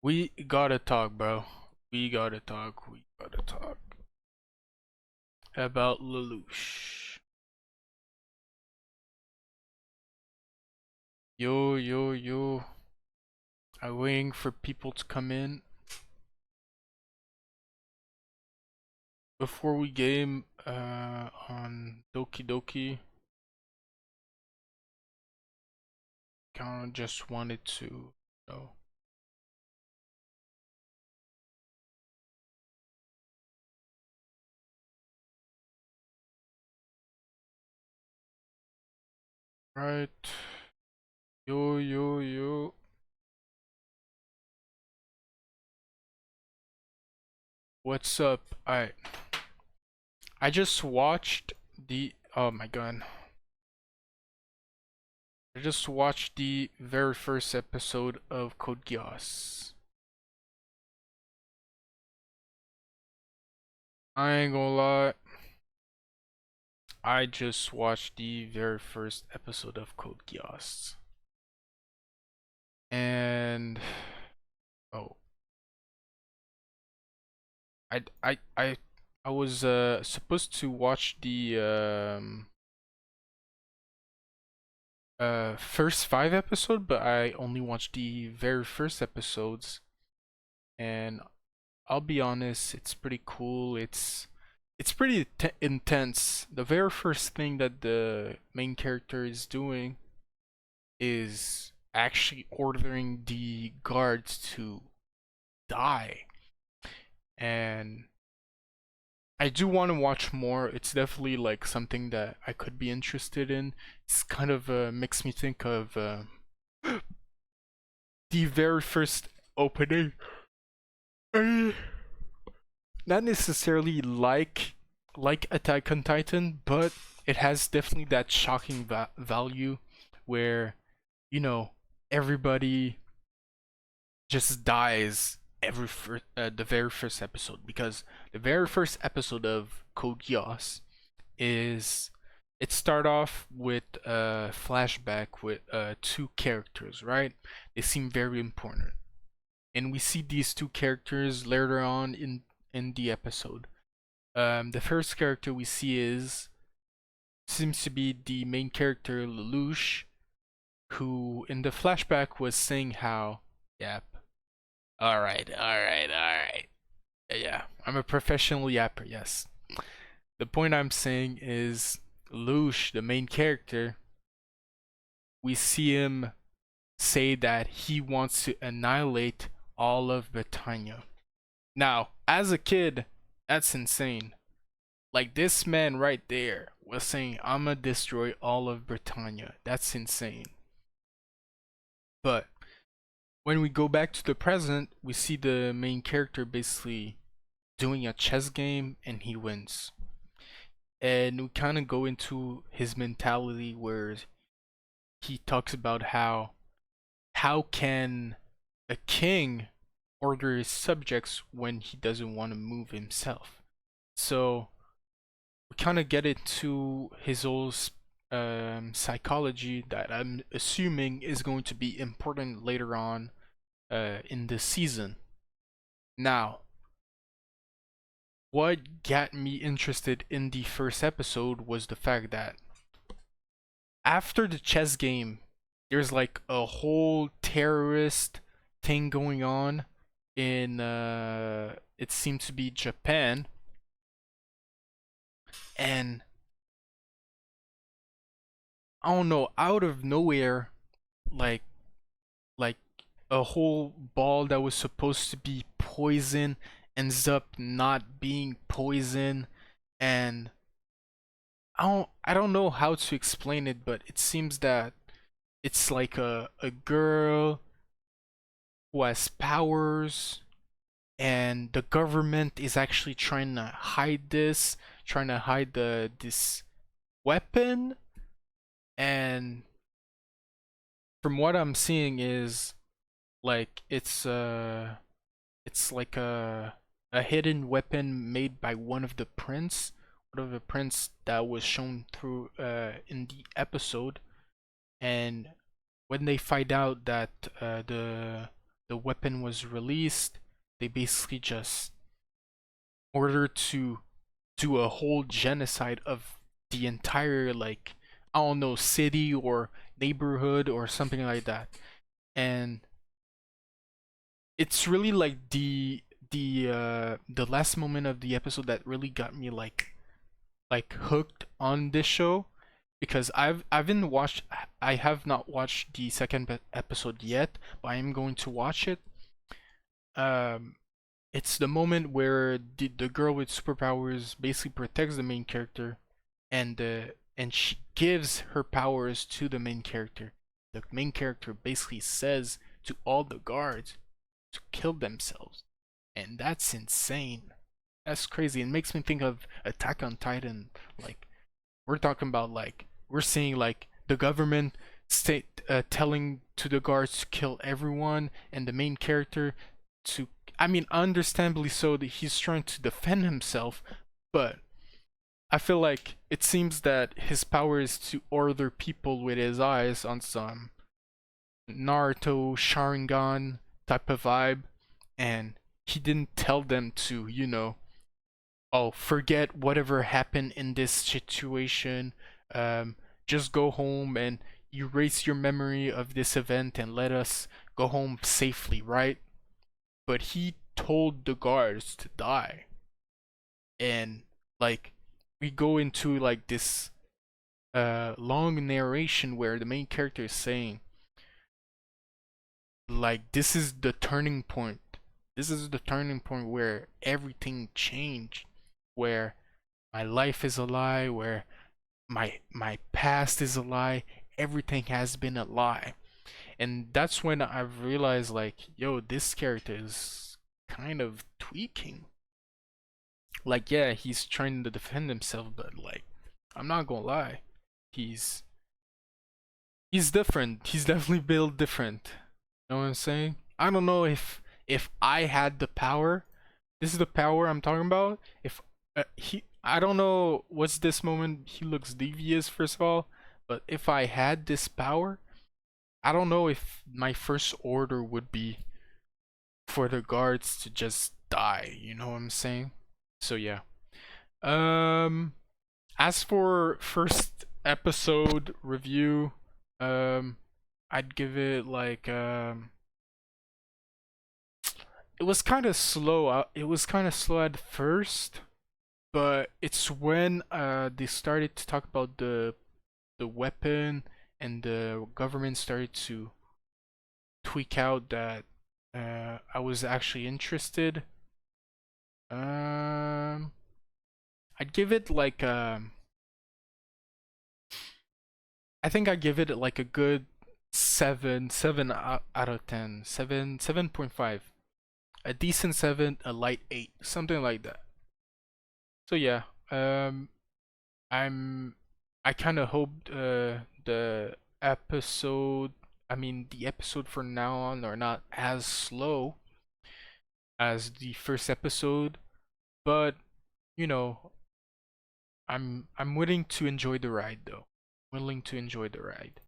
We gotta talk, bro. We gotta talk. We gotta talk about Lelouch. Yo, yo, yo. I'm waiting for people to come in before we game on Doki Doki. Kinda just wanted to know. Right. Yo, yo, yo. What's up? I just watched the oh my god. I just watched the very first episode of Code Geass. I ain't gonna lie. I just watched the very first episode of Code Geass. And oh, I I I I was supposed to watch the first 5 episodes, but I only watched the very first episodes, and I'll be honest, it's pretty cool. It's pretty intense. The very first thing that the main character is doing is actually ordering the guards to die. And I do want to watch more. It's definitely like something that I could be interested in. It's kind of makes me think of the very first opening. Uh, Not necessarily like Attack on Titan, but it has definitely that shocking value where you know everybody just dies the very first episode, because the very first episode of Code Geass is it start off with a flashback with two characters, right? They seem very important, and we see these two characters later on in the episode. The first character we see is seems to be the main character Lelouch, who in the flashback was saying how, yep, all right. Yeah, I'm a professional yapper, yes. The point I'm saying is Lelouch, the main character, we see him say that he wants to annihilate all of Britannia. Now, as a kid, that's insane. Like, this man right there was saying, I'ma destroy all of Britannia. That's insane. But when we go back to the present, we see the main character basically doing a chess game and he wins. And we kind of go into his mentality where he talks about how can a king order his subjects when he doesn't want to move himself. So we kind of get into his whole psychology that I'm assuming is going to be important later on in the season. Now, what got me interested in the first episode was the fact that after the chess game, there's like a whole terrorist thing going on in it seems to be Japan, and I don't know, out of nowhere, like like a whole ball that was supposed to be poison ends up not being poison, and I don't know how to explain it, but it seems that it's like a girl who has powers, and the government is actually trying to hide this, trying to hide this weapon. And from what I'm seeing is like it's like a hidden weapon made by one of the prince that was shown through in the episode. And when they find out that the weapon was released, they basically just ordered to do a whole genocide of the entire, like, I don't know, city or neighborhood or something like that. And it's really like the last moment of the episode that really got me like hooked on this show, because I have not watched the second episode yet, but I am going to watch it. Um, it's the moment where the girl with superpowers basically protects the main character, and she gives her powers to the main character. The main character basically says to all the guards to kill themselves, and that's insane. That's crazy. It makes me think of Attack on Titan. Like, we're talking about, like, we're seeing like the government state telling to the guards to kill everyone, and the main character to, I mean, understandably so, that he's trying to defend himself, but I feel like it seems that his power is to order people with his eyes on some Naruto Sharingan type of vibe, and he didn't tell them to, oh, forget whatever happened in this situation. Um, just go home and erase your memory of this event and let us go home safely, right? But he told the guards to die. And, like, we go into like this long narration where the main character is saying, like, this is the turning point. This is the turning point where everything changed, where my life is a lie, where my past is a lie, everything has been a lie. And that's when I've realized, like, yo, this character is kind of tweaking. Like, yeah, he's trying to defend himself, but, like, I'm not gonna lie, he's he's different. He's definitely built different. You know what I'm saying? I don't know if I had the power. This is the power I'm talking about. If I don't know what's this moment. He looks devious, first of all. But if I had this power, I don't know if my first order would be for the guards to just die. You know what I'm saying? So yeah. Um, as for first episode review, um, I'd give it like it was kind of slow. It was kind of slow at first, but it's when they started to talk about the weapon, and the government started to tweak out that I was actually interested. Um, I'd give it like I think I give it like a good 7 out of 10, 7.5, a decent 7, a light 8, something like that. So yeah, I'm I kind of hope the episode, I mean the episode from now on are not as slow as the first episode, but you know, I'm willing to enjoy the ride though. Willing to enjoy the ride.